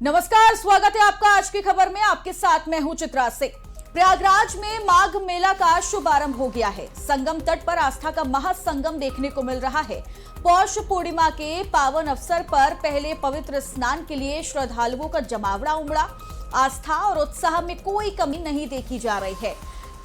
नमस्कार, स्वागत है आपका आज की खबर में। आपके साथ मैं हूं चित्रा सिंह। प्रयागराज में माघ मेला का शुभारंभ हो गया है। संगम तट पर आस्था का महासंगम देखने को मिल रहा है। पौष पूर्णिमा के पावन अवसर पर पहले पवित्र स्नान के लिए श्रद्धालुओं का जमावड़ा उमड़ा। आस्था और उत्साह में कोई कमी नहीं देखी जा रही है।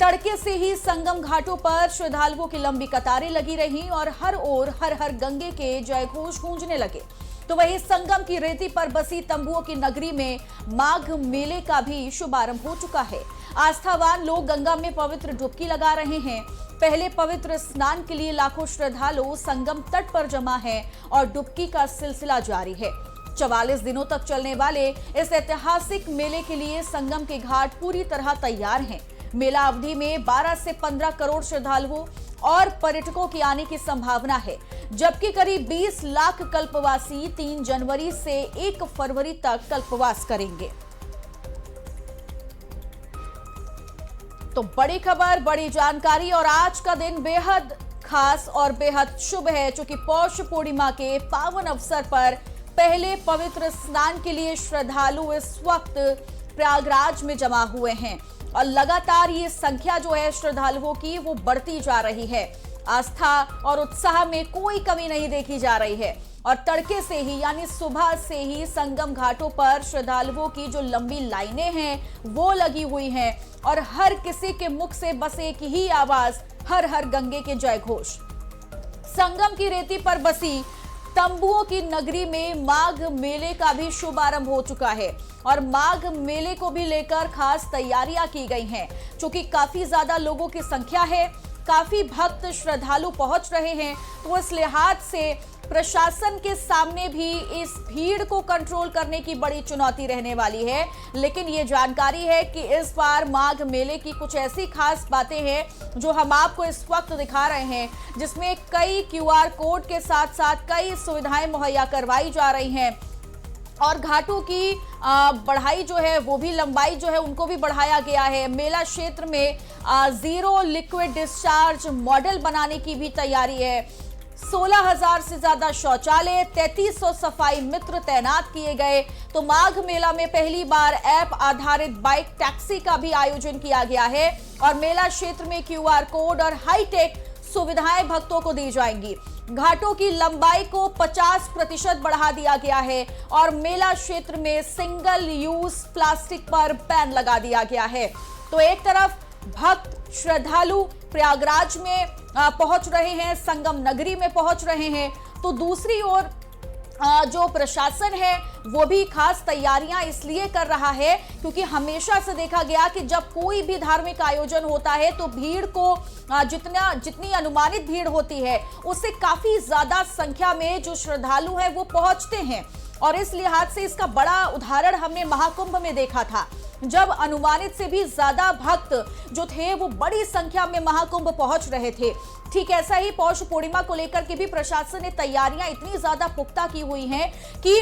तड़के से ही संगम घाटों पर श्रद्धालुओं की लंबी कतारें लगी रहीं और हर ओर हर हर गंगे के जयघोष गूंजने लगे। तो वहीं संगम की रेती पर बसी तंबुओं की नगरी में माघ मेले का भी शुभारंभ हो चुका है। आस्थावान लोग गंगा में पवित्र डुबकी लगा रहे हैं। पहले पवित्र स्नान के लिए लाखों श्रद्धालु संगम तट पर जमा हैं और डुबकी का सिलसिला जारी है। 44 दिनों तक चलने वाले इस ऐतिहासिक मेले के लिए संगम के घाट पूरी तरह तैयार हैं। मेला अवधि में 12 से 15 करोड़ श्रद्धालुओं और पर्यटकों की आने की संभावना है, जबकि करीब 20 लाख कल्पवासी 3 जनवरी से 1 फरवरी तक कल्पवास करेंगे। तो बड़ी खबर, बड़ी जानकारी और आज का दिन बेहद खास और बेहद शुभ है, क्योंकि पौष पूर्णिमा के पावन अवसर पर पहले पवित्र स्नान के लिए श्रद्धालु इस वक्त प्रयागराज में जमा हुए हैं और लगातार ये संख्या जो है श्रद्धालुओं की वो बढ़ती जा रही है। आस्था और उत्साह में कोई कमी नहीं देखी जा रही है और तड़के से ही यानी सुबह से ही संगम घाटों पर श्रद्धालुओं की जो लंबी लाइनें हैं वो लगी हुई हैं और हर किसी के मुख से बस एक ही आवाज, हर हर गंगे के जयघोष। संगम की रेती पर बसी तंबुओं की नगरी में माघ मेले का भी शुभारंभ हो चुका है और माघ मेले को भी लेकर खास तैयारियां की गई हैं। क्योंकि काफी ज्यादा लोगों की संख्या है, काफी भक्त श्रद्धालु पहुंच रहे हैं, तो इस लिहाज से प्रशासन के सामने भी इस भीड़ को कंट्रोल करने की बड़ी चुनौती रहने वाली है। लेकिन ये जानकारी है कि इस बार माघ मेले की कुछ ऐसी खास बातें हैं जो हम आपको इस वक्त दिखा रहे हैं, जिसमें कई QR कोड के साथ साथ कई सुविधाएं मुहैया करवाई जा रही हैं और घाटों की बढ़ाई जो है वो भी, लंबाई जो है उनको भी बढ़ाया गया है। मेला क्षेत्र में जीरो लिक्विड डिस्चार्ज मॉडल बनाने की भी तैयारी है। 16,000 से ज्यादा शौचालय, 3300 सफाई मित्र तैनात किए गए। तो माघ मेला में पहली बार ऐप आधारित बाइक टैक्सी का भी आयोजन किया गया है और मेला क्षेत्र में QR कोड और हाईटेक सुविधाएं भक्तों को दी जाएंगी। घाटों की लंबाई को 50% बढ़ा दिया गया है और मेला क्षेत्र में सिंगल यूज प्लास्टिक पर बैन लगा दिया गया है। तो एक तरफ भक्त श्रद्धालु प्रयागराज में पहुंच रहे हैं, संगम नगरी में पहुंच रहे हैं, तो दूसरी ओर जो प्रशासन है वो भी खास तैयारियां इसलिए कर रहा है क्योंकि हमेशा से देखा गया कि जब कोई भी धार्मिक आयोजन होता है तो भीड़ को जितनी अनुमानित भीड़ होती है उससे काफी ज्यादा संख्या में जो श्रद्धालु हैं वो पहुंचते हैं। और इस लिहाज से इसका बड़ा उदाहरण हमने महाकुंभ में देखा था, जब अनुमानित से भी ज्यादा भक्त जो थे वो बड़ी संख्या में महाकुंभ पहुंच रहे थे। ठीक ऐसा ही पौष पूर्णिमा को लेकर के भी प्रशासन ने तैयारियां इतनी ज्यादा पुख्ता की हुई हैं कि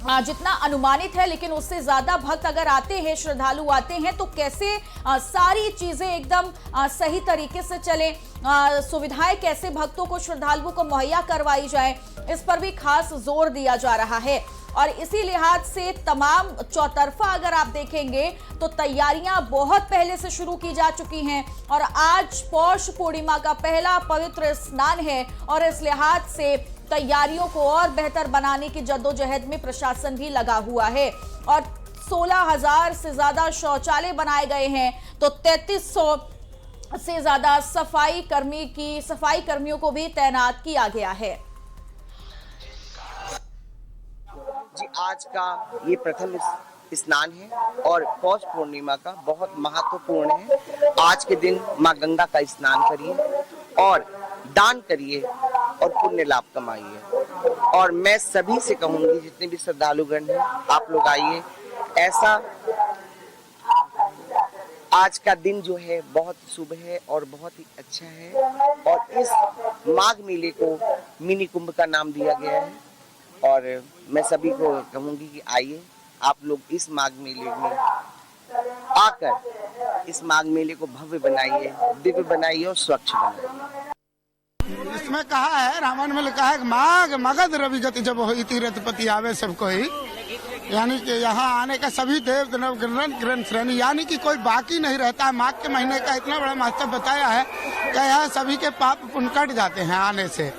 जितना अनुमानित है लेकिन उससे ज्यादा भक्त अगर आते हैं, श्रद्धालु आते हैं, तो कैसे सारी चीजें एकदम सही तरीके से चले, सुविधाएं कैसे भक्तों को, श्रद्धालुओं को मुहैया करवाई जाए, इस पर भी खास जोर दिया जा रहा है। और इसी लिहाज से तमाम चौतरफा अगर आप देखेंगे तो तैयारियां बहुत पहले से शुरू की जा चुकी हैं और आज पौष पूर्णिमा का पहला पवित्र स्नान है और इस लिहाज से तैयारियों को और बेहतर बनाने की जद्दोजहद में प्रशासन भी लगा हुआ है और 16,000 से ज्यादा शौचालय बनाए गए हैं, तो 3300 से ज्यादा सफाई कर्मियों को भी तैनात किया गया है। जी, आज का ये प्रथम स्नान है और पौष पूर्णिमा का बहुत महत्वपूर्ण है। आज के दिन माँ गंगा का स्नान करिए और दान करिए और पुण्य लाभ कमाइए। और मैं सभी से कहूंगी, जितने भी श्रद्धालुगण हैं, आप लोग आइए। ऐसा आज का दिन जो है बहुत शुभ है और बहुत ही अच्छा है और इस माघ मेले को मिनी कुंभ का नाम दिया गया है और मैं सभी को कहूंगी कि आइए आप लोग इस माघ मेले में आकर इस माघ मेले को भव्य बनाइए, दिव्य बनाइए और स्वच्छ बनाइए। इसमें कहा है, रामायण में लिखा है माघ मगध रवि गति जब होई तीरथ पति आवे सब कोई। यानी कि यहाँ आने का सभी देव ग्रंथ श्रेणी यानी कि कोई बाकी नहीं रहता है। माघ के महीने का इतना बड़ा महत्व बताया है कि यहाँ सभी के पाप पुण्य कट जाते हैं आने से,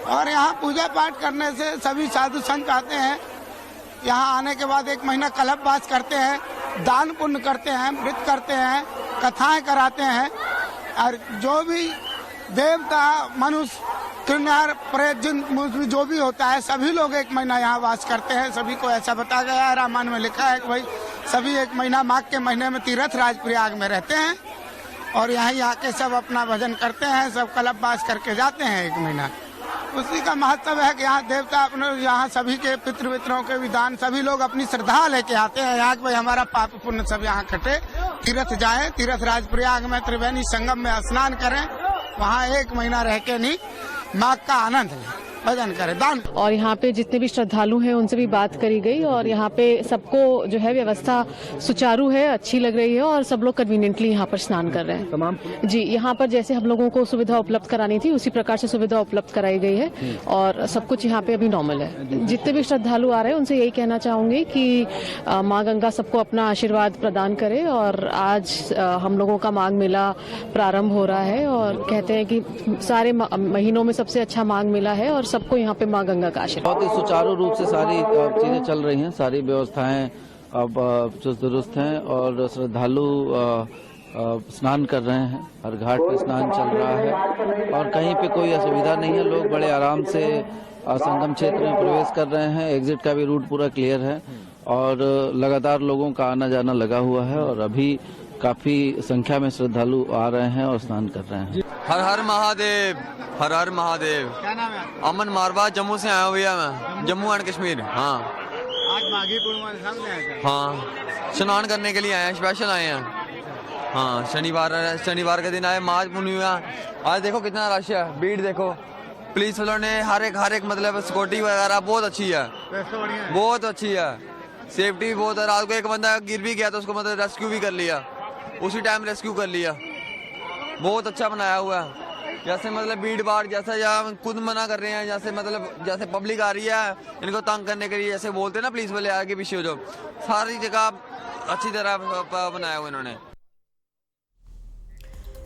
और यहाँ पूजा पाठ करने से सभी साधु संत आते हैं। यहाँ आने के बाद एक महीना कल्पवास करते हैं, दान पुण्य करते हैं, व्रत करते हैं, कथाएं कराते हैं, और जो भी देवता मनुष्य किन्नर प्रेत जिन जो भी होता है सभी लोग एक महीना यहाँ वास करते हैं। सभी को ऐसा बताया गया है, रामायण में लिखा है कि भाई सभी एक महीना माघ के महीने में तीर्थ राज प्रयाग में रहते हैं और यहीं आके सब अपना भजन करते हैं, सब कल्पवास करके जाते हैं एक महीना। उसी का महत्व है कि यहाँ देवता अपने यहाँ सभी के पितृ के विधान सभी लोग अपनी श्रद्धा लेके आते हैं यहाँ कि भाई हमारा पाप पुण्य सब यहाँ कटे, तीर्थ जाएं, तीर्थ राज प्रयाग में त्रिवेणी संगम में स्नान करें, वहाँ एक महीना रह के नहीं माघ का आनंद लें, भजन करें, दान। और यहाँ पे जितने भी श्रद्धालु हैं उनसे भी बात करी गई और यहाँ पे सबको जो है व्यवस्था सुचारू है, अच्छी लग रही है और सब लोग कन्वीनियंटली यहाँ पर स्नान कर रहे हैं। तमाम जी यहाँ पर जैसे हम लोगों को सुविधा उपलब्ध करानी थी उसी प्रकार से सुविधा उपलब्ध कराई गई है और सब कुछ यहाँ पे अभी नॉर्मल है। जितने भी श्रद्धालु आ रहे हैं उनसे यही कहना चाहूंगी कि माँ गंगा सबको अपना आशीर्वाद प्रदान करे और आज हम लोगों का माघ मेला प्रारंभ हो रहा है और कहते हैं कि सारे महीनों में सबसे अच्छा माघ मेला है और सबको यहाँ पे माँ गंगा का आशीर्वाद। बहुत ही सुचारू रूप से सारी चीजें चल रही हैं, सारी व्यवस्थाएं अब चुस्त दुरुस्त हैं और श्रद्धालु स्नान कर रहे हैं, हर घाट पे स्नान चल रहा है और कहीं पे कोई असुविधा नहीं है। लोग बड़े आराम से संगम क्षेत्र में प्रवेश कर रहे हैं, एग्जिट का भी रूट पूरा क्लियर है और लगातार लोगों का आना जाना लगा हुआ है और अभी काफी संख्या में श्रद्धालु आ रहे हैं और स्नान कर रहे हैं। हर हर महादेव, हर हर महादेव। क्या नाम है? अमन मारवा, जम्मू से आया हूँ भैया मैं, जम्मू एंड कश्मीर। हाँ आज माघी पूर्णिमा सामने है। हाँ स्नान करने के लिए आए हैं, स्पेशल आए हैं। हाँ शनिवार के दिन आए, माघ पूर्णिमा। आज देखो कितना रश है, भीड़ देखो। पुलिस वालों ने हर एक मतलब सिक्योरिटी वगैरह बहुत अच्छी है, बहुत अच्छी है, सेफ्टी भी बहुत है। रात को एक बंदा गिर भी गया तो उसको मतलब रेस्क्यू भी कर लिया, उसी टाइम रेस्क्यू कर लिया। बहुत अच्छा बनाया हुआ है। जैसे मतलब भीड़ भाड़ जैसा यहाँ खुद मना कर रहे हैं, जैसे मतलब जैसे पब्लिक आ रही है इनको तंग करने के लिए जैसे बोलते हैं ना पुलिस वाले आगे पीछे, जो सारी जगह अच्छी तरह बनाया हुआ इन्होंने।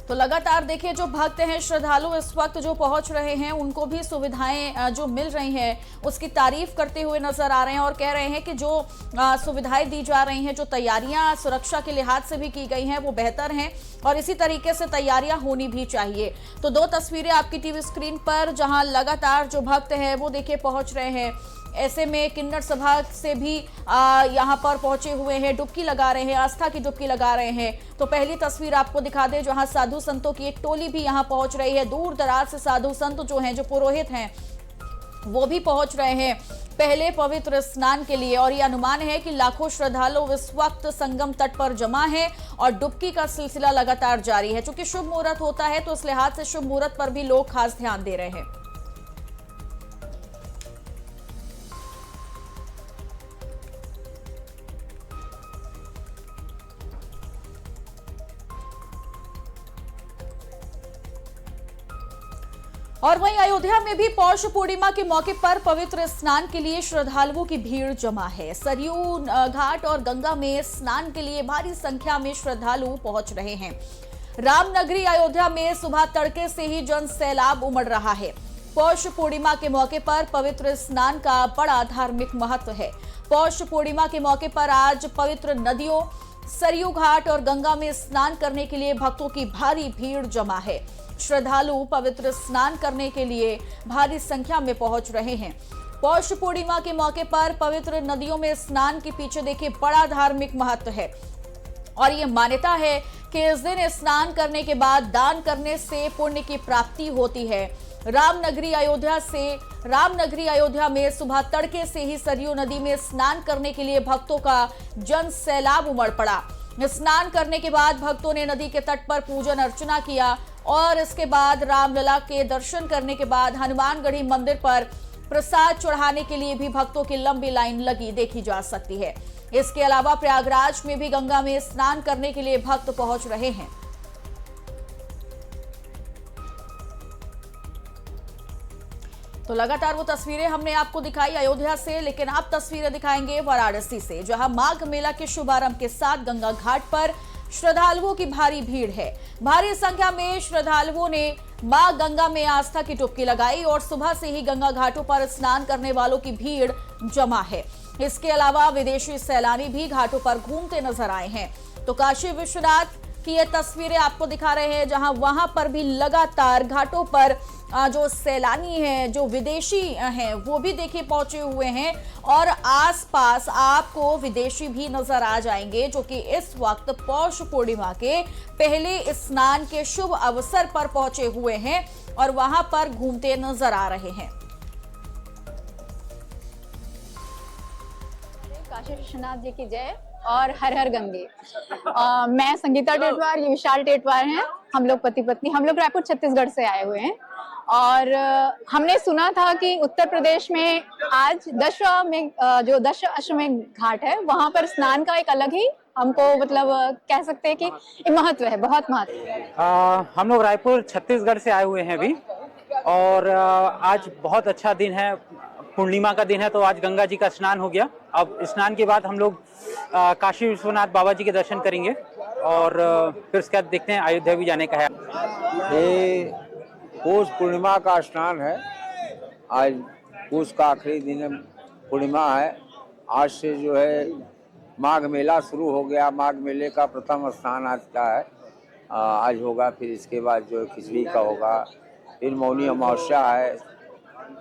तो लगातार देखिए जो भक्त हैं, श्रद्धालु इस वक्त जो पहुंच रहे हैं उनको भी सुविधाएं जो मिल रही हैं उसकी तारीफ करते हुए नजर आ रहे हैं और कह रहे हैं कि जो सुविधाएं दी जा रही हैं, जो तैयारियां सुरक्षा के लिहाज से भी की गई हैं वो बेहतर हैं और इसी तरीके से तैयारियां होनी भी चाहिए। तो दो तस्वीरें आपकी टीवी स्क्रीन पर जहां लगातार जो भक्त हैं वो देखिए पहुंच रहे हैं। ऐसे में किन्नर सभा से भी यहाँ पर पहुंचे हुए हैं, डुबकी लगा रहे हैं, आस्था की डुबकी लगा रहे हैं। तो पहली तस्वीर आपको दिखा दें जहां साधु संतों की एक टोली भी यहाँ पहुंच रही है। दूर दराज से साधु संत जो हैं, जो पुरोहित हैं, वो भी पहुंच रहे हैं पहले पवित्र स्नान के लिए और ये अनुमान है कि लाखों श्रद्धालु इस वक्त संगम तट पर जमा है और डुबकी का सिलसिला लगातार जारी है। चूंकि शुभ मुहूर्त होता है तो इस लिहाज से शुभ मुहूर्त पर भी लोग खास ध्यान दे रहे हैं। और वहीं अयोध्या में भी पौष पूर्णिमा के मौके पर पवित्र स्नान के लिए श्रद्धालुओं की भीड़ जमा है। सरयू घाट और गंगा में स्नान के लिए भारी संख्या में श्रद्धालु पहुंच रहे हैं। रामनगरी अयोध्या में सुबह तड़के से ही जन सैलाब उमड़ रहा है। पौष पूर्णिमा के मौके पर पवित्र स्नान का बड़ा धार्मिक महत्व है। पौष पूर्णिमा के मौके पर आज पवित्र नदियों सरयू घाट और गंगा में स्नान करने के लिए भक्तों की भारी भीड़ जमा है। श्रद्धालु पवित्र स्नान करने के लिए भारी संख्या में पहुंच रहे हैं। पौष पूर्णिमा के मौके पर पवित्र नदियों में स्नान के पीछे देखिए बड़ा धार्मिक महत्व है और ये मान्यता है कि इस दिन स्नान करने के बाद दान करने से पुण्य की प्राप्ति होती है। रामनगरी अयोध्या में सुबह तड़के से ही सरयू नदी में स्नान करने के लिए भक्तों का जन सैलाब उमड़ पड़ा। स्नान करने के बाद भक्तों ने नदी के तट पर पूजन अर्चना किया और इसके बाद रामलला के दर्शन करने के बाद हनुमानगढ़ी मंदिर पर प्रसाद चढ़ाने के लिए भी भक्तों की लंबी लाइन लगी देखी जा सकती है। इसके अलावा प्रयागराज में भी गंगा में स्नान करने के लिए भक्त पहुंच रहे हैं। तो लगातार वो तस्वीरें हमने आपको दिखाई अयोध्या से, लेकिन अब तस्वीरें दिखाएंगे वाराणसी से, जहां माघ मेला के शुभारंभ के साथ गंगा घाट पर श्रद्धालुओं की भारी भीड़ है। भारी संख्या में श्रद्धालुओं ने मां गंगा में आस्था की डुबकी लगाई और सुबह से ही गंगा घाटों पर स्नान करने वालों की भीड़ जमा है। इसके अलावा विदेशी सैलानी भी घाटों पर घूमते नजर आए हैं। तो काशी विश्वनाथ की ये तस्वीरें आपको दिखा रहे हैं, जहां वहां पर भी लगातार घाटों पर जो सैलानी हैं, जो विदेशी हैं, वो भी देखिए पहुंचे हुए हैं और आसपास आपको विदेशी भी नजर आ जाएंगे, जो कि इस वक्त पौष पूर्णिमा के पहले स्नान के शुभ अवसर पर पहुंचे हुए हैं और वहां पर घूमते नजर आ रहे हैं। काशी विश्वनाथ जी की जय और हर हर गंगे। मैं संगीता टेटवार, ये विशाल टेटवार हैं। हम लोग पति पत्नी, हम लोग रायपुर छत्तीसगढ़ से आए हुए हैं और हमने सुना था कि उत्तर प्रदेश में आज जो दशाश्वमेध घाट है, वहां पर स्नान का एक अलग ही हमको मतलब कह सकते हैं कि महत्व है, बहुत महत्व। हम लोग रायपुर छत्तीसगढ़ से आए हुए हैं अभी और आज बहुत अच्छा दिन है, पूर्णिमा का दिन है, तो आज गंगा जी का स्नान हो गया। अब स्नान के बाद हम लोग काशी विश्वनाथ बाबा जी के दर्शन करेंगे और फिर उसके बाद देखते हैं अयोध्या भी जाने का है। ये पौष पूर्णिमा का स्नान है। आज पौष का आखिरी दिन पूर्णिमा है। आज से जो है माघ मेला शुरू हो गया। माघ मेले का प्रथम स्नान आज का है, आज होगा। फिर इसके बाद जो खिचड़ी का होगा, फिर मौनी अमावस्या है,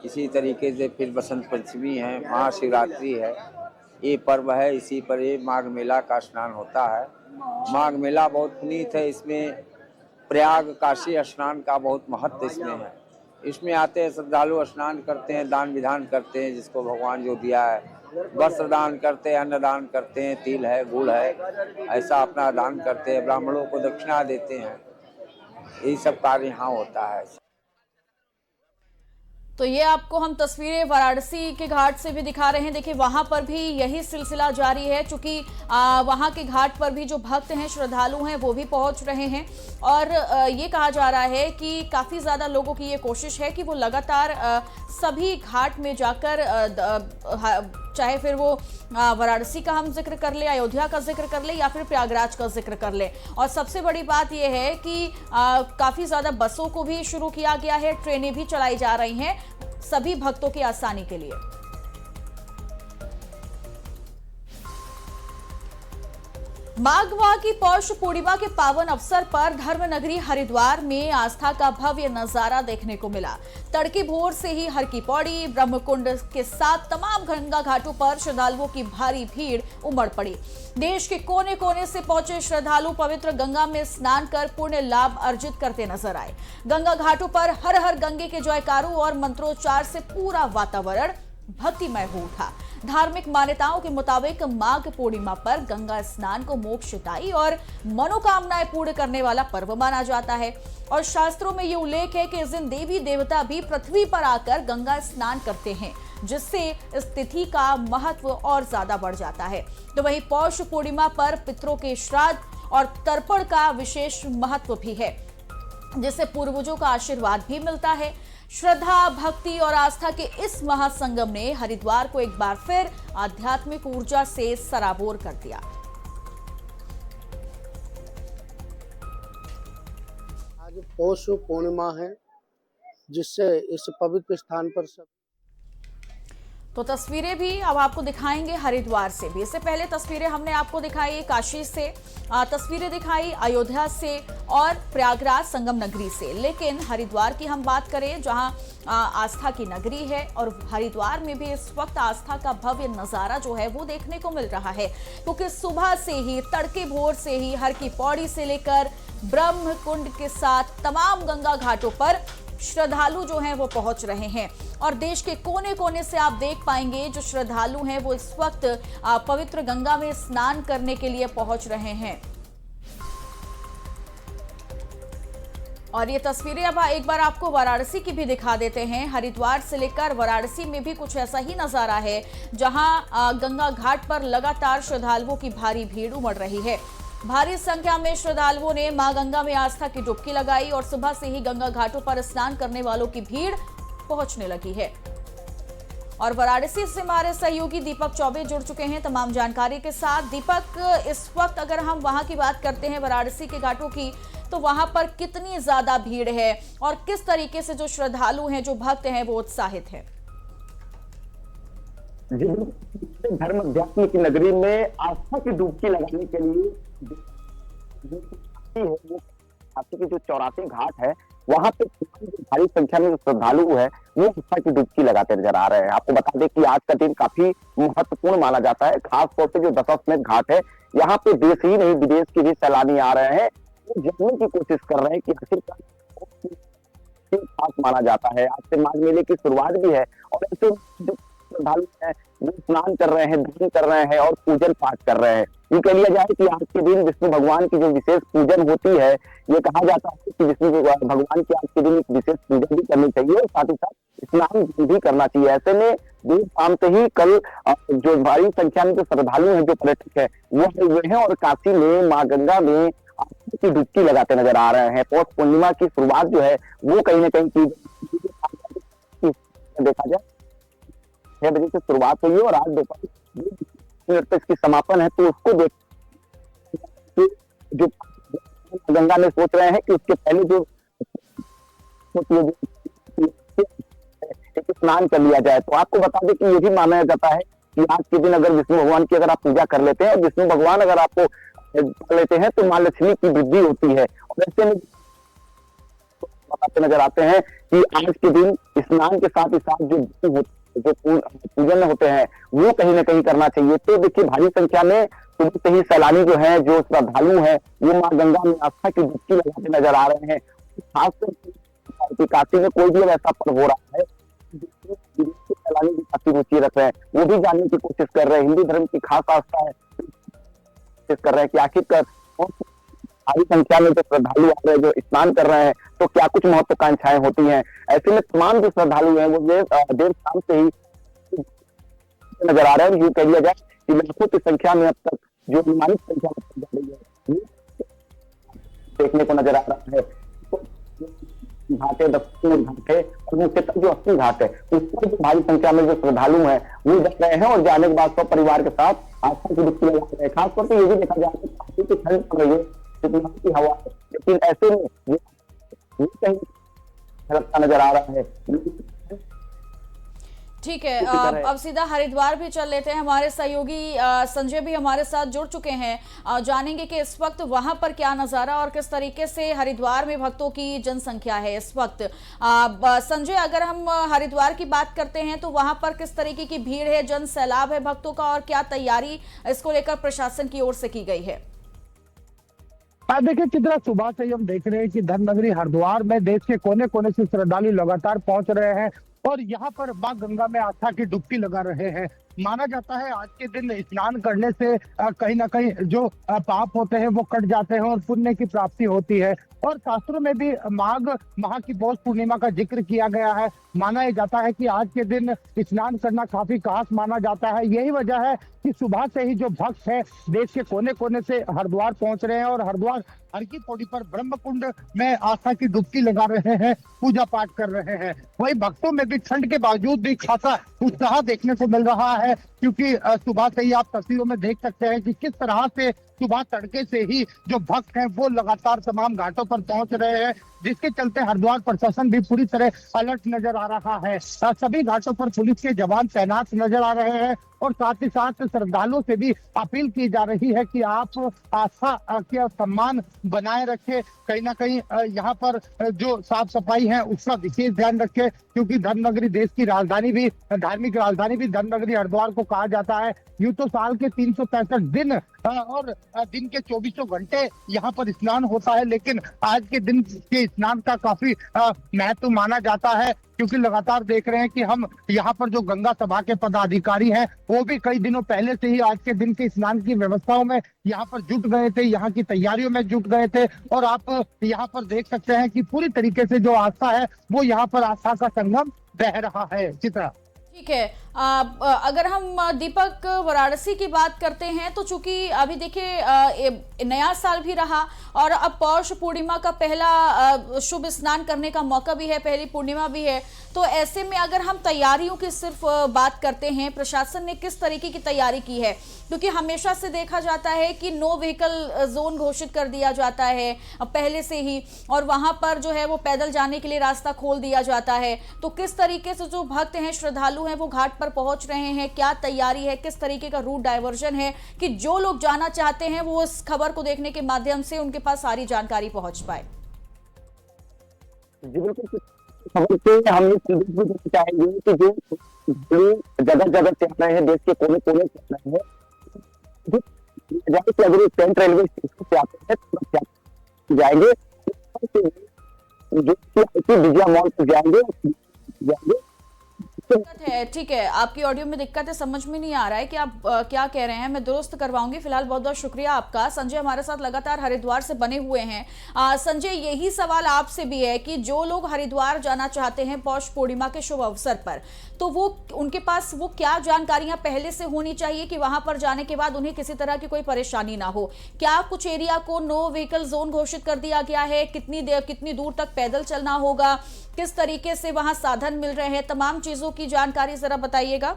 इसी तरीके से फिर बसंत पंचमी है, महाशिवरात्रि है। ये पर्व है, इसी पर ये माघ मेला का स्नान होता है। माघ मेला बहुत पुनीत है। इसमें प्रयाग काशी स्नान का बहुत महत्व इसमें है। इसमें आते हैं श्रद्धालु, स्नान करते हैं, दान विधान करते हैं, जिसको भगवान जो दिया है, वस्त्र दान करते हैं, अन्न दान करते हैं, तिल है, गुड़ है, ऐसा अपना दान करते हैं, ब्राह्मणों को दक्षिणा देते हैं। यही सब कार्य यहाँ होता है। तो ये आपको हम तस्वीरें वाराणसी के घाट से भी दिखा रहे हैं। देखिए वहां पर भी यही सिलसिला जारी है, क्योंकि वहां के घाट पर भी जो भक्त हैं, श्रद्धालु हैं, वो भी पहुंच रहे हैं और ये कहा जा रहा है कि काफ़ी ज़्यादा लोगों की ये कोशिश है कि वो लगातार सभी घाट में जाकर चाहे फिर वो वाराणसी का हम जिक्र कर ले, अयोध्या का जिक्र कर ले या फिर प्रयागराज का जिक्र कर ले। और सबसे बड़ी बात यह है कि काफ़ी ज़्यादा बसों को भी शुरू किया गया है, ट्रेनें भी चलाई जा रही हैं सभी भक्तों की आसानी के लिए। माघ की पौष पूर्णिमा के पावन अवसर पर धर्म नगरी हरिद्वार में आस्था का भव्य नजारा देखने को मिला। तड़के भोर से ही हर की पौड़ी, ब्रह्मकुंड के साथ तमाम गंगा घाटों पर श्रद्धालुओं की भारी भीड़ उमड़ पड़ी। देश के कोने कोने से पहुंचे श्रद्धालु पवित्र गंगा में स्नान कर पुण्य लाभ अर्जित करते नजर आए। गंगा घाटों पर हर हर गंगे के जयकारों और मंत्रोच्चार से पूरा वातावरण भक्तिमय हो उठा। धार्मिक मान्यताओं के मुताबिक माघ पूर्णिमा पर गंगा स्नान को मोक्षदायी और मनोकामनाएं पूर्ण करने वाला पर्व माना जाता है और शास्त्रों में ये उल्लेख है कि इस दिन देवी देवता भी पृथ्वी पर आकर गंगा स्नान करते हैं, जिससे इस तिथि का महत्व और ज्यादा बढ़ जाता है। तो वहीं पौष पूर्णिमा पर पितरों के श्राद्ध और तर्पण का विशेष महत्व भी है, जिससे पूर्वजों का आशीर्वाद भी मिलता है। श्रद्धा, भक्ति और आस्था के इस महासंगम ने हरिद्वार को एक बार फिर आध्यात्मिक ऊर्जा से सराबोर कर दिया। आज पौष पूर्णिमा है, जिससे इस पवित्र स्थान पर सब तो तस्वीरें भी अब आपको दिखाएंगे हरिद्वार से भी। इससे पहले तस्वीरें हमने आपको दिखाई काशी से, तस्वीरें दिखाई अयोध्या से और प्रयागराज संगम नगरी से, लेकिन हरिद्वार की हम बात करें जहां आस्था की नगरी है और हरिद्वार में भी इस वक्त आस्था का भव्य नजारा जो है वो देखने को मिल रहा है, क्योंकि सुबह से ही तड़के भोर से ही हर की पौड़ी से लेकर ब्रह्मकुंड के साथ तमाम गंगा घाटों पर श्रद्धालु जो हैं वो पहुंच रहे हैं और देश के कोने कोने से आप देख पाएंगे जो श्रद्धालु हैं वो इस वक्त पवित्र गंगा में स्नान करने के लिए पहुंच रहे हैं। और ये तस्वीरें अब एक बार आपको वाराणसी की भी दिखा देते हैं। हरिद्वार से लेकर वाराणसी में भी कुछ ऐसा ही नजारा है, जहां गंगा घाट पर लगातार श्रद्धालुओं की भारी भीड़ उमड़ रही है। भारी संख्या में श्रद्धालुओं ने मां गंगा में आस्था की डुबकी लगाई और सुबह से ही गंगा घाटों पर स्नान करने वालों की भीड़ पहुंचने लगी है। और वाराणसी से हमारे सहयोगी दीपक चौबे जुड़ चुके हैं तमाम जानकारी के साथ। दीपक, इस वक्त अगर हम वहां की बात करते हैं वाराणसी के घाटों की, तो वहां पर कितनी ज्यादा भीड़ है और किस तरीके से जो श्रद्धालु हैं, जो भक्त हैं, वो उत्साहित हैं? धर्म अध्यात्म की नगरी में आस्था की डुबकी लगाने के लिए काशी के जो 84 घाट है, वहां पे भारी संख्या में जो श्रद्धालु है वो आस्था की डुबकी लगाते नजर आ रहे हैं। आपको बता दें कि आज का दिन काफी महत्वपूर्ण माना जाता है, खास तौर पे जो दशाश्वमेध घाट है, यहाँ पे देश ही नहीं विदेश के भी सैलानी आ रहे हैं, वो जानने की कोशिश कर रहे हैं कि आखिरकार खास माना जाता है। आज से माघ मेले की शुरुआत भी है और ऐसे जो श्रद्धालु हैं वो स्नान कर रहे हैं, दान कर रहे हैं और पूजन पाठ कर रहे हैं। ये कह लिया जाए कि आज के दिन विष्णु भगवान की जो विशेष पूजन होती है, ये कहा जाता है कि विष्णु भगवान की आज के दिन एक विशेष पूजन भी करनी चाहिए और साथ ही साथ स्नान भी करना चाहिए। ऐसे में देर शाम से ही कल जो भारी संख्या में जो श्रद्धालु हैं, जो पर्यटक है, वो आए हुए हैं और काशी में माँ गंगा में आस्था की डुबकी लगाते नजर आ रहे हैं। पौष पूर्णिमा की शुरुआत जो है वो कहीं ना कहीं देखा जाए 6 बजे से शुरुआत हुई है और आज दोपहर तक इसकी समापन है। तो उसको देख जो गंगा में सोच रहे हैं कि उसके पहले जो स्नान कर लिया जाए। तो आपको बता दें कि ये भी माना जाता है कि आज के दिन अगर विष्णु भगवान की अगर आप पूजा कर लेते हैं और विष्णु भगवान अगर आपको कर लेते हैं तो मां लक्ष्मी की वृद्धि होती है। और ऐसे में बताते नजर आते हैं कि आज के दिन स्नान के साथ ही साथ जो पूजन होते हैं वो कहीं ना कहीं करना चाहिए। तो देखिए भारी संख्या में सुबह से ही सैलानी जो है, जो श्रद्धालु हैं, वो मां गंगा में आस्था की डुबकी लगाते नजर आ रहे हैं। खासकर काशी में कोई भी ऐसा पर्व हो रहा है, सैलानी भी काफी रुचि रख रहे हैं, वो भी जानने की कोशिश कर रहे हैं। हिंदू धर्म की खास आस्था है, कोशिश कर रहे हैं कि आखिरकार भारी संख्या में जो श्रद्धालु आ रहे हैं, जो स्नान कर रहे हैं, तो क्या कुछ महत्वाकांक्षाएं होती हैं। ऐसे में तमाम जो श्रद्धालु हैं वो देर शाम से ही नजर आ रहे हैं। यूं कह लिया जाए कि लाखों की संख्या में अब तक जो अनुमानित संख्या जा रही है देखने को नजर आ रहा है। तो घाटे, दक्षिण घाट है और मुख्यतः जो 80 घाट है, उस पर जो भारी संख्या में जो श्रद्धालु हैं वो जा रहे हैं और जाने के बाद सब परिवार के साथ आस्था की डुबकी लगा रहे हैं। खासतौर पर ये भी देखा जाए काफी ठंड पड़ रही है, की हवा है, लेकिन ऐसे में कहीं लगता नजर आ रहा है। ठीक है, अब सीधा हरिद्वार भी चल लेते हैं। हमारे सहयोगी संजय भी हमारे साथ जुड़ चुके हैं। जानेंगे कि इस वक्त वहां पर क्या नजारा और किस तरीके से हरिद्वार में भक्तों की जनसंख्या है इस वक्त। संजय, अगर हम हरिद्वार की बात करते हैं तो वहां पर किस तरीके की भीड़ है, जन सैलाब है भक्तों का, और क्या तैयारी इसको लेकर प्रशासन की ओर से की गई है? देखिए चित्रा, सुबह से ही हम देख रहे हैं कि धर्मनगरी हरिद्वार में देश के कोने कोने से श्रद्धालु लगातार पहुंच रहे हैं और यहाँ पर मां गंगा में आस्था की डुबकी लगा रहे हैं। माना जाता है आज के दिन स्नान करने से कहीं ना कहीं जो पाप होते हैं वो कट जाते हैं और पुण्य की प्राप्ति होती है। और शास्त्रों में भी माघ माह की पौष पूर्णिमा का जिक्र किया गया है। माना जाता है कि आज के दिन स्नान करना काफी खास माना जाता है। यही वजह है कि सुबह से ही जो भक्त है देश के कोने कोने से हरिद्वार पहुंच रहे हैं और हरिद्वार हर की पौड़ी पर ब्रह्म कुंड में आस्था की डुबकी लगा रहे हैं, पूजा पाठ कर रहे हैं। वही भक्तों में भी ठंड के बावजूद भी खासा उत्साह देखने को मिल रहा है, क्योंकि सुबह से ही आप तस्वीरों में देख सकते हैं कि किस तरह से सुबह तड़के से ही जो भक्त हैं वो लगातार तमाम घाटों पर पहुंच रहे हैं, जिसके चलते हरिद्वार प्रशासन भी पूरी तरह अलर्ट नजर आ रहा है। सभी घाटों पर पुलिस के जवान तैनात नजर आ रहे हैं और साथ ही साथ श्रद्धालुओं से भी अपील की जा रही है कि आप आस्था का सम्मान बनाए रखें। कहीं ना कहीं यहाँ पर जो साफ सफाई है उसका विशेष ध्यान रखें, क्योंकि धर्मनगरी देश की राजधानी भी, धार्मिक राजधानी भी धर्मनगरी हरिद्वार को कहा जाता है। यूं तो साल के 365 दिन और दिन के 24 घंटे यहाँ पर स्नान होता है, लेकिन आज के दिन के स्नान का काफी महत्व माना जाता है, क्योंकि लगातार देख रहे हैं कि हम यहाँ पर जो गंगा सभा के पदाधिकारी हैं वो भी कई दिनों पहले से ही आज के दिन के स्नान की व्यवस्थाओं में यहाँ पर जुट गए थे, यहाँ की तैयारियों में जुट गए थे। और आप यहाँ पर देख सकते हैं कि पूरी तरीके से जो आस्था है वो यहाँ पर आस्था का संगम बह रहा है। चित्रा, ठीक है, अगर हम दीपक वाराणसी की बात करते हैं तो चूंकि अभी देखिए नया साल भी रहा और अब पौष पूर्णिमा का पहला शुभ स्नान करने का मौका भी है, पहली पूर्णिमा भी है, तो ऐसे में अगर हम तैयारियों की सिर्फ बात करते हैं, प्रशासन ने किस तरीके की तैयारी की है? क्योंकि हमेशा से देखा जाता है कि नो व्हीकल जोन घोषित कर दिया जाता है पहले से ही, और वहां पर जो है वो पैदल जाने के लिए रास्ता खोल दिया जाता है। तो किस तरीके से जो भक्त हैं, श्रद्धालु हैं, वो घाट पर पहुंच रहे हैं, क्या तैयारी है, किस तरीके का रूट डायवर्जन है कि जो लोग जाना चाहते हैं वो इस खबर को देखने के माध्यम से उनके पास सारी जानकारी पहुंच पाए? जी बिल्कुल, खबर से हम ये संदेश भी देना चाहेंगे कि जो जगह जगह से आ रहे हैं, देश के कोने कोने से आ रहे हैं, अगर सेंट रेलवे स्टेशन से आते हैं तो जाएंगे, विजया मॉल पर जाएंगे। है, ठीक है, आपकी ऑडियो में दिक्कत है, समझ में नहीं आ रहा है कि आप क्या कह रहे हैं, मैं दुरुस्त करवाऊंगी। फिलहाल बहुत बहुत शुक्रिया आपका। संजय हमारे साथ लगातार हरिद्वार से बने हुए हैं। संजय, यही सवाल आपसे भी है कि जो लोग हरिद्वार जाना चाहते हैं पौष पूर्णिमा के शुभ अवसर पर, तो वो उनके पास वो क्या जानकारियां पहले से होनी चाहिए कि वहां पर जाने के बाद उन्हें किसी तरह की कोई परेशानी ना हो? क्या कुछ एरिया को नो व्हीकल जोन घोषित कर दिया गया है? कितनी दूर तक पैदल चलना होगा? किस तरीके से वहां साधन मिल रहे हैं? तमाम चीजों की जानकारी जरा बताइएगा।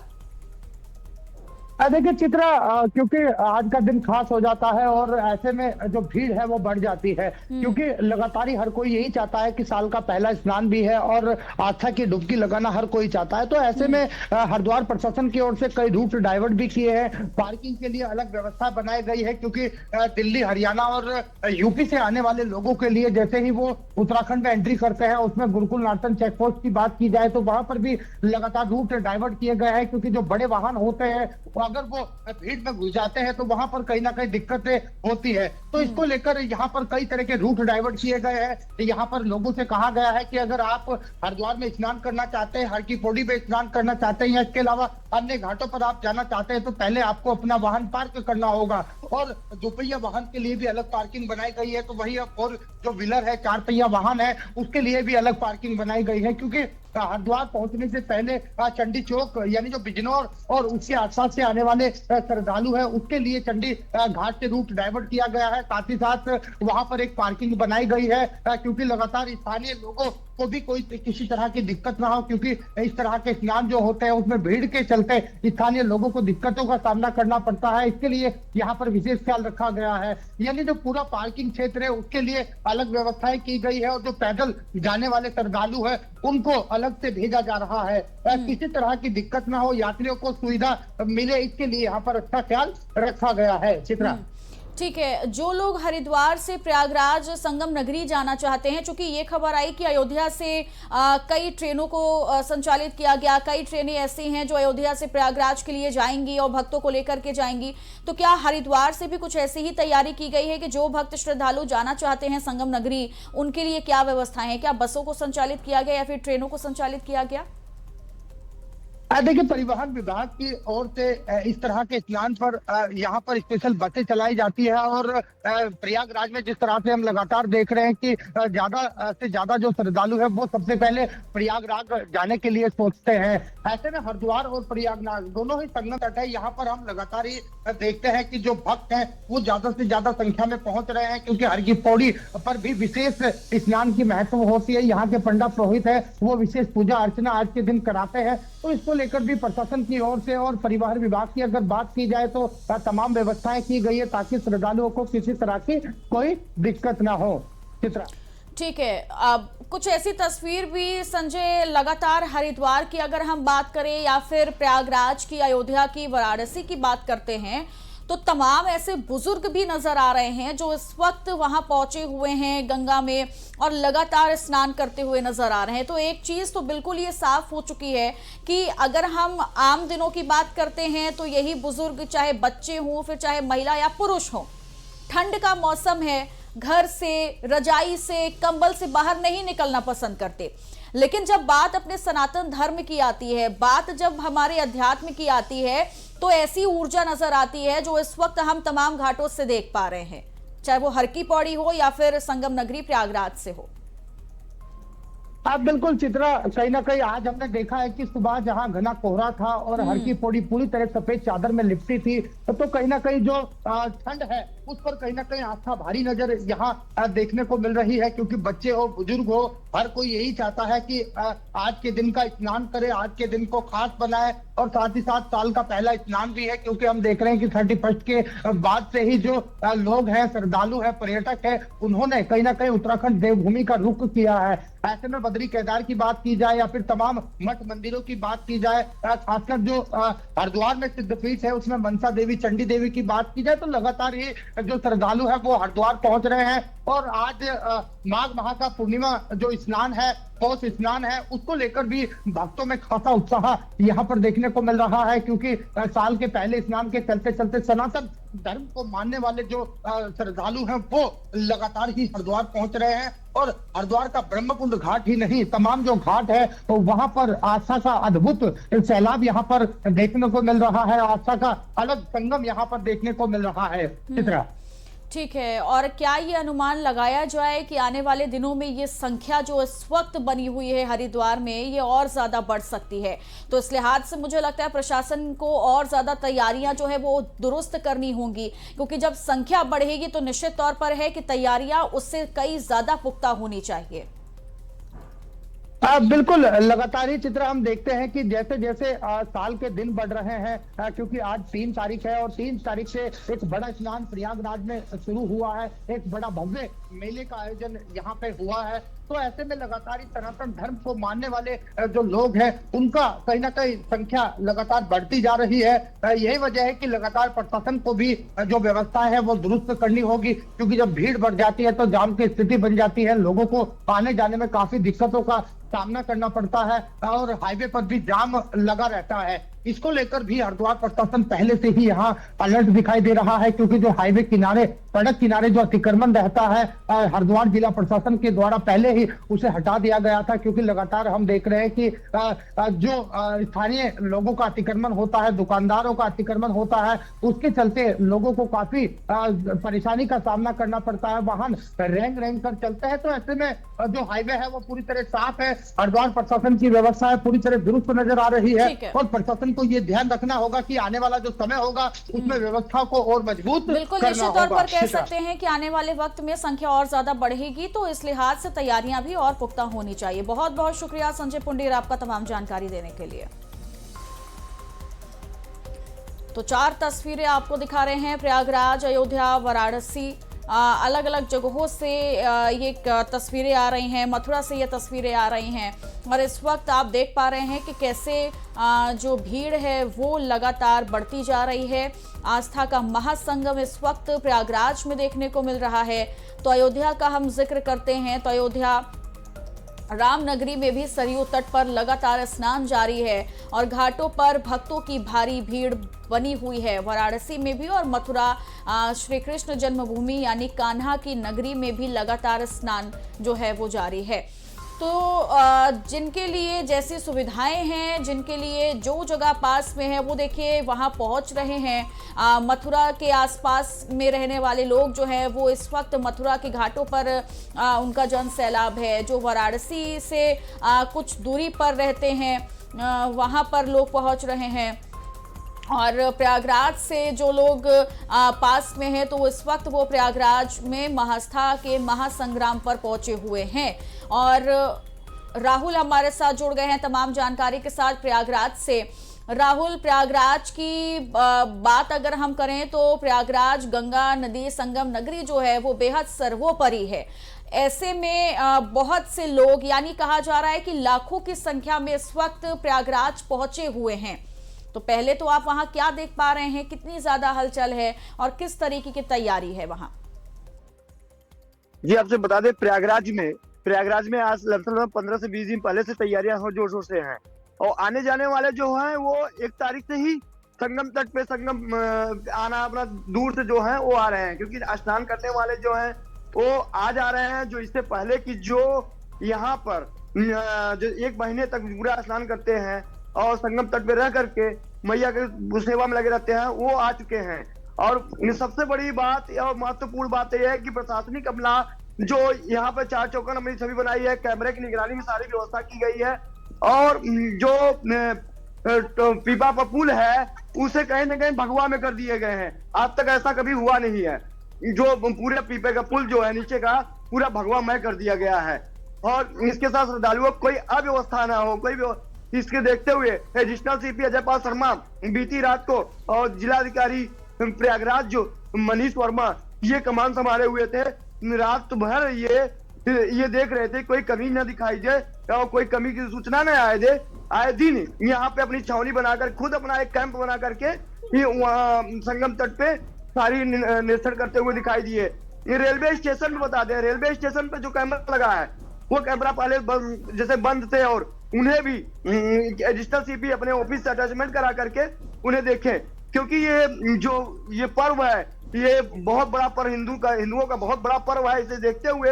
देखिए चित्रा, क्योंकि आज का दिन खास हो जाता है और ऐसे में जो भीड़ है वो बढ़ जाती है, क्योंकि लगातार ही हर कोई यही चाहता है कि साल का पहला स्नान भी है और आस्था की डुबकी लगाना हर कोई चाहता है। तो ऐसे में हरिद्वार प्रशासन की ओर से कई रूट डाइवर्ट भी किए हैं, पार्किंग के लिए अलग व्यवस्था बनाई गई है, क्योंकि दिल्ली, हरियाणा और यूपी से आने वाले लोगों के लिए जैसे ही वो उत्तराखंड में एंट्री करते हैं, उसमें गुरुकुल नाटन चेक पोस्ट की बात की जाए तो वहां पर भी लगातार रूट डाइवर्ट किए गए हैं, क्योंकि जो बड़े वाहन होते हैं अगर वो भीड़ में घुस जाते हैं तो वहां पर कहीं ना कहीं दिक्कतें होती है। तो इसको लेकर यहाँ पर कई तरह के रूट डाइवर्ट किए गए हैं। यहाँ पर लोगों से कहा गया है कि अगर आप हरिद्वार में स्नान करना चाहते हैं, हर की पौड़ी में स्नान करना चाहते हैं या इसके अलावा अन्य घाटों पर आप जाना चाहते हैं, तो पहले आपको अपना वाहन पार्क करना होगा और दोपहिया वाहन के लिए भी अलग पार्किंग बनाई गई है। तो वही और जो व्हीलर है, 4 पहिया वाहन है, उसके लिए भी अलग पार्किंग बनाई गई है, क्योंकि हरिद्वार पहुंचने से पहले चंडी चौक यानी जो बिजनौर और उसके आसपास से आने वाले श्रद्धालु है उसके लिए चंडी घाट से रूट डाइवर्ट किया गया है। साथ ही साथ वहां पर एक पार्किंग बनाई गई है, क्योंकि लगातार स्थानीय लोगों को भी कोई किसी तरह की दिक्कत ना हो, क्योंकि इस तरह के स्नान जो होते हैं उसमें भीड़ के चलते स्थानीय लोगों को दिक्कतों का सामना करना पड़ता है। इसके लिए यहाँ पर विशेष ख्याल रखा गया है, यानी जो पूरा पार्किंग क्षेत्र है उसके लिए अलग व्यवस्थाएं की गई है और जो पैदल जाने वाले श्रद्धालु है उनको अलग से भेजा जा रहा है। किसी तरह की दिक्कत ना हो, यात्रियों को सुविधा मिले, इसके लिए यहाँ पर अच्छा ख्याल रखा गया है। चित्रा, ठीक है, जो लोग हरिद्वार से प्रयागराज संगम नगरी जाना चाहते हैं, चूंकि ये खबर आई कि अयोध्या से कई ट्रेनों को संचालित किया गया, कई ट्रेनें ऐसी हैं जो अयोध्या से प्रयागराज के लिए जाएंगी और भक्तों को लेकर के जाएंगी, तो क्या हरिद्वार से भी कुछ ऐसी ही तैयारी की गई है कि जो भक्त श्रद्धालु जाना चाहते हैं संगम नगरी, उनके लिए क्या व्यवस्थाएं हैं? क्या बसों को संचालित किया गया या फिर ट्रेनों को संचालित किया गया? देखिए, परिवहन विभाग की ओर से इस तरह के स्नान पर यहाँ पर स्पेशल बसें चलाई जाती है और प्रयागराज में जिस तरह से हम लगातार देख रहे हैं कि ज्यादा से ज्यादा जो श्रद्धालु है वो सबसे पहले प्रयागराज जाने के लिए सोचते हैं। ऐसे में हरिद्वार और प्रयागराज दोनों ही संगम तट है, यहाँ पर हम लगातार ही देखते हैं कि जो भक्त हैं वो ज्यादा से ज्यादा संख्या में पहुंच रहे हैं, क्योंकि हर की पौड़ी पर भी विशेष स्नान की महत्व होती है। यहाँ के पंडित पुरोहित है वो विशेष पूजा अर्चना आज के दिन कराते हैं। तो इसको लेकर भी प्रशासन की ओर से और परिवहन विभाग की अगर बात की जाए तो तमाम व्यवस्थाएं की गई है ताकि श्रद्धालुओं को किसी तरह की कोई दिक्कत ना हो। चित्रा, ठीक है, अब कुछ ऐसी तस्वीर भी संजय लगातार हरिद्वार की अगर हम बात करें या फिर प्रयागराज की, अयोध्या की, वाराणसी की बात करते हैं तो तमाम ऐसे बुजुर्ग भी नजर आ रहे हैं जो इस वक्त वहां पहुंचे हुए हैं गंगा में और लगातार स्नान करते हुए नजर आ रहे हैं। तो एक चीज तो बिल्कुल ये साफ हो चुकी है कि अगर हम आम दिनों की बात करते हैं तो यही बुजुर्ग, चाहे बच्चे हों फिर चाहे महिला या पुरुष हों, ठंड का मौसम है, घर से, रजाई से, कंबल से बाहर नहीं निकलना पसंद करते। लेकिन जब बात अपने सनातन धर्म की आती है, बात जब हमारे अध्यात्म की आती है, तो ऐसी ऊर्जा नजर आती है जो इस वक्त हम तमाम घाटों से देख पा रहे हैं, चाहे वो हर की पौड़ी हो या फिर संगम नगरी प्रयागराज से हो। आप बिल्कुल चित्रा, कहीं ना कहीं आज हमने देखा है कि सुबह जहां घना कोहरा था और हर की पौड़ी पूरी तरह सफेद चादर में लिपटी थी, तो कहीं ना कहीं जो ठंड है उस पर कहीं ना कहीं आस्था भारी नजर यहाँ देखने को मिल रही है, क्योंकि बच्चे हो बुजुर्ग हो हर कोई यही चाहता है कि आज के दिन का स्नान करे, आज के दिन को खास बनाए, और साथ ही साथ साल का पहला स्नान भी है, क्योंकि हम देख रहे हैं कि 31 के बाद से ही जो लोग हैं, श्रद्धालु है, पर्यटक है, उन्होंने कहीं ना कहीं उत्तराखंड देवभूमि का रुख किया है। ऐसे में बद्री केदार की बात की जाए या फिर तमाम मठ मंदिरों की बात की जाए, खासकर जो हरिद्वार में सिद्धपीठ है उसमें मनसा देवी, चंडी देवी की बात की जाए, तो लगातार ये जो श्रद्धालु है वो हरिद्वार पहुंच रहे हैं। और आज माघ माह का पूर्णिमा जो स्नान है, पौष स्नान है, उसको लेकर भी भक्तों में खासा उत्साह यहाँ पर देखने को मिल रहा है, क्योंकि साल के पहले स्नान के चलते चलते सनातन धर्म को मानने वाले जो श्रद्धालु हैं वो लगातार ही हरिद्वार पहुंच रहे हैं। और हरिद्वार का ब्रह्मकुंड घाट ही नहीं, तमाम जो घाट है तो वहां पर आस्था का अद्भुत सैलाब यहाँ पर देखने को मिल रहा है, आस्था का अलग संगम यहाँ पर देखने को मिल रहा है। चित्रा, ठीक है, और क्या ये अनुमान लगाया जाए कि आने वाले दिनों में ये संख्या जो इस वक्त बनी हुई है हरिद्वार में ये और ज्यादा बढ़ सकती है? तो इस लिहाज से मुझे लगता है प्रशासन को और ज्यादा तैयारियां जो है वो दुरुस्त करनी होंगी, क्योंकि जब संख्या बढ़ेगी तो निश्चित तौर पर है कि तैयारियां उससे कई ज्यादा पुख्ता होनी चाहिए। बिल्कुल, लगातार ही चित्र हम देखते हैं कि जैसे जैसे साल के दिन बढ़ रहे हैं, क्योंकि आज 3 तारीख है और 3 तारीख से एक बड़ा स्नान प्रयागराज में शुरू हुआ है, एक बड़ा भव्य मेले का आयोजन यहाँ पे हुआ है। तो ऐसे में लगातार ही सनातन धर्म को मानने वाले जो लोग हैं उनका कहीं ना कहीं संख्या लगातार बढ़ती जा रही है। यही वजह है कि लगातार प्रशासन को भी जो व्यवस्था है वो दुरुस्त करनी होगी, क्योंकि जब भीड़ बढ़ जाती है तो जाम की स्थिति बन जाती है, लोगों को आने जाने में काफी दिक्कतों का सामना करना पड़ता है और हाईवे पर भी जाम लगा रहता है। इसको लेकर भी हरिद्वार प्रशासन पहले से ही यहाँ अलर्ट दिखाई दे रहा है, क्योंकि जो हाईवे किनारे, सड़क किनारे जो अतिक्रमण रहता है, हरिद्वार जिला प्रशासन के द्वारा पहले ही उसे हटा दिया गया था, क्योंकि लगातार हम देख रहे हैं कि जो स्थानीय लोगों का अतिक्रमण होता है, दुकानदारों का अतिक्रमण होता है, उसके चलते लोगों को काफी परेशानी का सामना करना पड़ता है, वाहन रेंग रेंग कर चलते हैं। तो ऐसे में जो हाईवे है वो पूरी तरह साफ है, हरिद्वार प्रशासन की व्यवस्था है पूरी तरह दुरुस्त नजर आ रही है, और प्रशासन को ये ध्यान रखना होगा कि आने वाला जो समय होगा उसमें व्यवस्था को और मजबूत बिल्कुल निश्चित तौर पर कह सकते हैं कि आने वाले वक्त में संख्या और ज्यादा बढ़ेगी, तो इस लिहाज से तैयारियां भी और पुख्ता होनी चाहिए। बहुत बहुत शुक्रिया संजय पुंडीर आपका तमाम जानकारी देने के लिए। तो 4 तस्वीरें आपको दिखा रहे हैं, प्रयागराज, अयोध्या, वाराणसी, अलग अलग जगहों से ये तस्वीरें आ रही हैं, मथुरा से ये तस्वीरें आ रही हैं, और इस वक्त आप देख पा रहे हैं कि कैसे जो भीड़ है वो लगातार बढ़ती जा रही है। आस्था का महासंगम इस वक्त प्रयागराज में देखने को मिल रहा है। तो अयोध्या का हम जिक्र करते हैं तो अयोध्या रामनगरी में भी सरयू तट पर लगातार स्नान जारी है और घाटों पर भक्तों की भारी भीड़ बनी हुई है। वाराणसी में भी और मथुरा श्री कृष्ण जन्मभूमि यानी कान्हा की नगरी में भी लगातार स्नान जो है वो जारी है। तो जिनके लिए जैसी सुविधाएं हैं, जिनके लिए जो जगह पास में है वो देखिए वहां पहुंच रहे हैं। मथुरा के आसपास में रहने वाले लोग जो हैं वो इस वक्त मथुरा के घाटों पर उनका जन सैलाब है। जो वाराणसी से कुछ दूरी पर रहते हैं वहां पर लोग पहुंच रहे हैं, और प्रयागराज से जो लोग पास में हैं तो इस वक्त वो प्रयागराज में महाआस्था के महासंग्राम पर पहुंचे हुए हैं। और राहुल हमारे साथ जुड़ गए हैं तमाम जानकारी के साथ प्रयागराज से। राहुल, प्रयागराज की बात अगर हम करें तो प्रयागराज गंगा नदी संगम नगरी जो है वो बेहद सर्वोपरि है। ऐसे में बहुत से लोग, यानी कहा जा रहा है कि लाखों की संख्या में इस वक्त प्रयागराज पहुंचे हुए हैं। तो पहले तो आप वहां क्या देख पा रहे हैं, कितनी ज्यादा हलचल है और किस तरीके की तैयारी है वहां? जी आपसे बता दें, प्रयागराज में आज लगभग 15 से 20 दिन पहले से तैयारियां हो जोर शोर से हैं, और आने जाने वाले जो हैं वो 1 तारीख से ही संगम तट पे आना अपना दूर से जो है वो आ रहे हैं, क्योंकि स्नान करने वाले जो हैं वो आज आ रहे हैं। जो इससे पहले की जो यहाँ पर जो 1 महीने तक पूरा स्नान करते हैं और संगम तट पे रह करके मैया के सेवा में लगे रहते हैं, वो आ चुके हैं। और सबसे बड़ी बात और महत्वपूर्ण बात यह है कि प्रशासनिक अमला जो यहाँ पे 4 चौका नंबर छवि बनाई है, कैमरे की निगरानी में सारी व्यवस्था की गई है। और जो पीपा का पुल है उसे कहीं ना कहीं भगवा में कर दिए गए हैं। आज तक ऐसा कभी हुआ नहीं है। जो पूरे पीपे का पुल जो है नीचे का पूरा भगवामय कर दिया गया है। और इसके साथ श्रद्धालुओं को कोई अव्यवस्था ना हो, इसके देखते हुए एडिशनल सीपी अजय पाल शर्मा बीती रात को और जिलाधिकारी प्रयागराज जो मनीष वर्मा ये कमान संभाले हुए थे। रात भर ये देख रहे थे कोई कमी न दिखाई दे और कोई कमी की सूचना न आए दिन यहाँ पे अपनी छावनी बनाकर खुद अपना एक कैंप बना करके वहाँ संगम तट पे सारी निरीक्षण करते हुए दिखाई दिए। ये रेलवे स्टेशन में बता दें, रेलवे स्टेशन पे जो कैमरा लगा है वो कैमरा पहले जैसे बंद थे और उन्हें भी एडिशनल सीपी अपने ऑफिस से अटैचमेंट करा करके उन्हें देखें, क्योंकि ये पर्व है, ये बहुत बड़ा पर्व हिंदुओं का बहुत बड़ा पर्व है। इसे देखते हुए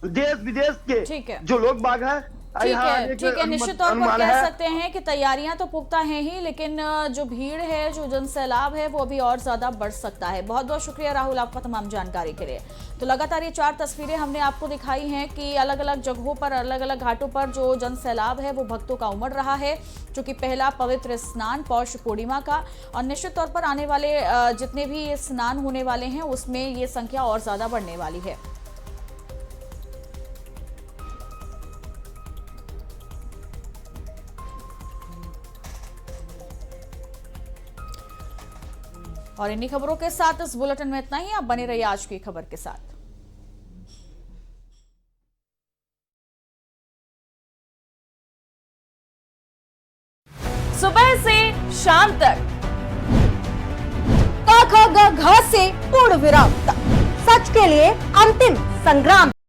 देश विदेश के जो लोग बाग हैं ठीक है, निश्चित तौर पर कह सकते हैं कि तैयारियां तो पुख्ता हैं ही, लेकिन जो भीड़ है, जो जनसैलाब है, वो अभी और ज्यादा बढ़ सकता है। बहुत बहुत शुक्रिया राहुल आपका तमाम जानकारी के लिए। तो लगातार ये 4 तस्वीरें हमने आपको दिखाई हैं कि अलग अलग जगहों पर, अलग अलग घाटों पर जो जनसैलाब है वो भक्तों का उमड़ रहा है, जो कि पहला पवित्र स्नान पौष पूर्णिमा का, और निश्चित तौर पर आने वाले जितने भी ये स्नान होने वाले हैं उसमें ये संख्या और ज्यादा बढ़ने वाली है। और इन्हीं खबरों के साथ इस बुलेटिन में इतना ही। आप बने रहिए आज की खबर के साथ। सुबह से शाम तक क ख ग घ से पूर्ण विराम तक सच के लिए अंतिम संग्राम।